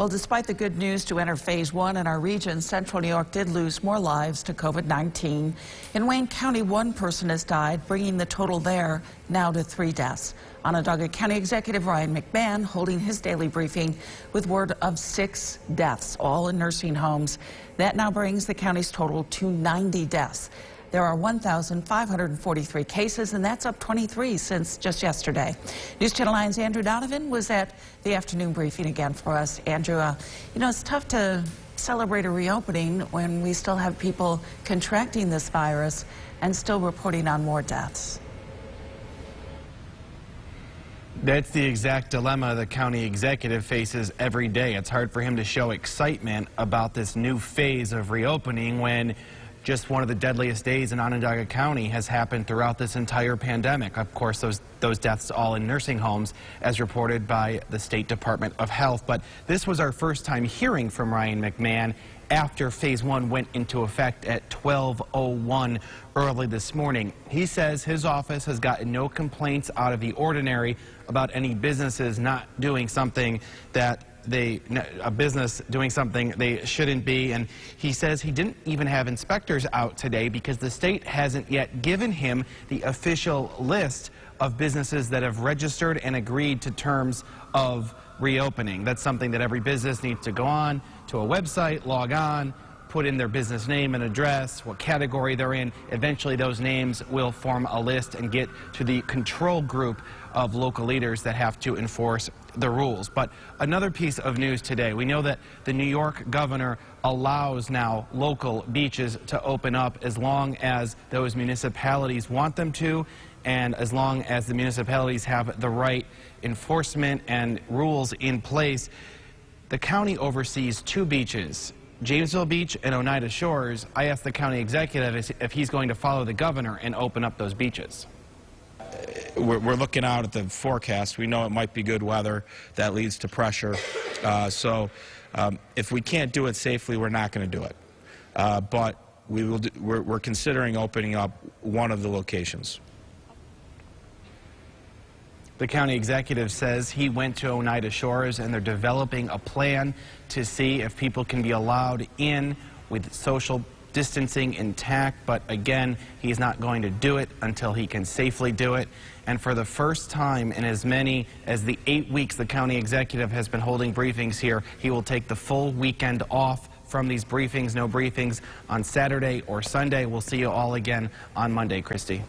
Well, despite the good news to enter phase 1 in our region, Central New York did lose more lives to COVID-19. In Wayne County, one person has died, bringing the total there now to 3 deaths. Onondaga County Executive Ryan McMahon holding his daily briefing with word of 6 deaths, all in nursing homes. That now brings the county's total to 90 deaths. There are 1,543 cases, and that's up 23 since just yesterday. News Channel 9's Andrew Donovan was at the afternoon briefing again for us. Andrew, it's tough to celebrate a reopening when we still have people contracting this virus and still reporting on more deaths. That's the exact dilemma the county executive faces every day. It's hard for him to show excitement about this new phase of reopening when just one of the deadliest days in Onondaga County has happened throughout this entire pandemic. Of course, those deaths all in nursing homes, as reported by the State Department of Health. But this was our first time hearing from Ryan McMahon after phase 1 went into effect at 12:01 early this morning. He says his office has gotten no complaints out of the ordinary about any businesses not doing something that a business doing something they shouldn't be, and he says he didn't even have inspectors out today because the state hasn't yet given him the official list of businesses that have registered and agreed to terms of reopening. That's something that every business needs to go on to a website, log on, put in their business name and address, what category they're in. Eventually those names will form a list and get to the control group of local leaders that have to enforce the rules. But another piece of news today, we know that the New York governor allows now local beaches to open up as long as those municipalities want them to, and as long as the municipalities have the right enforcement and rules in place. The county oversees 2 beaches, Jamesville Beach and Oneida Shores. I asked the county executive if he's going to follow the governor and open up those beaches. We're looking out at the forecast. We know it might be good weather that leads to pressure. So if we can't do it safely, we're not going to do it. But we're considering opening up one of the locations. The county executive says he went to Oneida Shores and they're developing a plan to see if people can be allowed in with social distancing intact, but again, he's not going to do it until he can safely do it. And for the first time in as many as the 8 weeks the county executive has been holding briefings here, he will take the full weekend off from these briefings. No briefings on Saturday or Sunday. We'll see you all again on Monday, Christy.